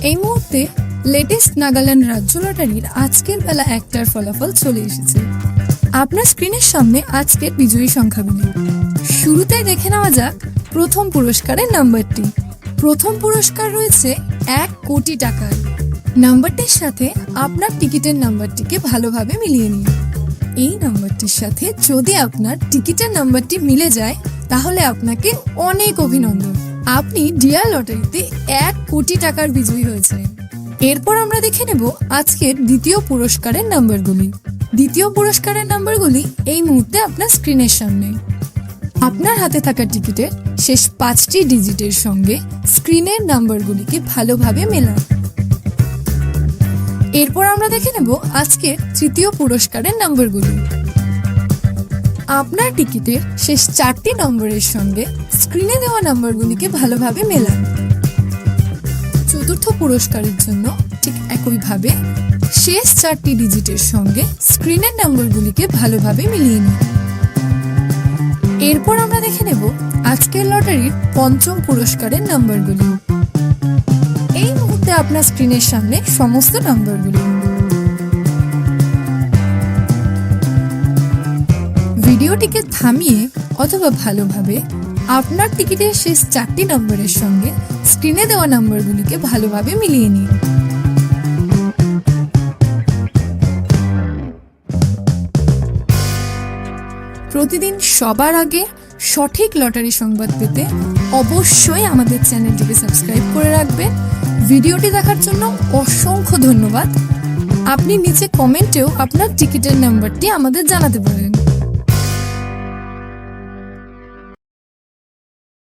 এই মুহূর্তে লেটেস্ট নাগাল্যান্ড রাজ্য লটারির আজকের বেলা 1টার ফলাফল চলে এসেছে। আপনার স্ক্রিনের সামনে আজকের বিজয়ী সংখ্যাগুলি। শুরুতেই দেখে নেওয়া যাক প্রথম পুরস্কারের নাম্বারটি। প্রথম পুরস্কার রয়েছে 1 কোটি টাকার। নাম্বারটির সাথে আপনার টিকিটের নাম্বারটিকে ভালোভাবে মিলিয়ে নিন। এই নাম্বারটির সাথে যদি আপনার টিকিটের নাম্বারটি মিলে যায় তাহলে আপনাকে অনেক অভিনন্দন, আপনি ডিয়ার লটারিতে 1 কোটি টাকার বিজয়ী হয়েছেন। এরপর আমরা দেখে নেব আজকের দ্বিতীয় পুরস্কারের নাম্বারগুলি। দ্বিতীয় পুরস্কারের নাম্বারগুলি এই মুহূর্তে আপনার স্ক্রিনের সামনে। আপনার হাতে থাকা টিকিটের শেষ 5টি ডিজিটের সঙ্গে স্ক্রিনের নাম্বারগুলিকে ভালোভাবে মেলান। এরপর আমরা দেখে নেব আজকের তৃতীয় পুরস্কারের নাম্বারগুলি। আপনার টিকিটের শেষ 4টি নম্বরের সঙ্গে স্ক্রিনে দেওয়া নাম্বারগুলিকে ভালোভাবে মেলান। চতুর্থ পুরস্কারের জন্য ঠিক একইভাবে শেষ 4টি ডিজিটের সঙ্গে স্ক্রিনের নাম্বারগুলিকে ভালোভাবে মিলিয়ে নিন। এরপর আমরা দেখে নেব আজকের লটারির পঞ্চম পুরস্কারের নাম্বারগুলি। এই মুহূর্তে আপনার স্ক্রিনের সামনে সমস্ত নাম্বারগুলি। ভিডিওটিকে থামিয়ে অথবা ভালোভাবে আপনার টিকিটের শেষ 4টি নম্বরের সঙ্গে স্ক্রিনে দেওয়া নাম্বারগুলিকে ভালোভাবে মিলিয়ে নিন। প্রতিদিন সবার আগে সঠিক লটারি সংবাদ পেতে অবশ্যই আমাদের চ্যানেলটিকে সাবস্ক্রাইব করে রাখবেন। ভিডিওটি দেখার জন্য অসংখ্য ধন্যবাদ। আপনি নিচে কমেন্টেও আপনার টিকিটের নাম্বারটি আমাদের জানাতে পারেন।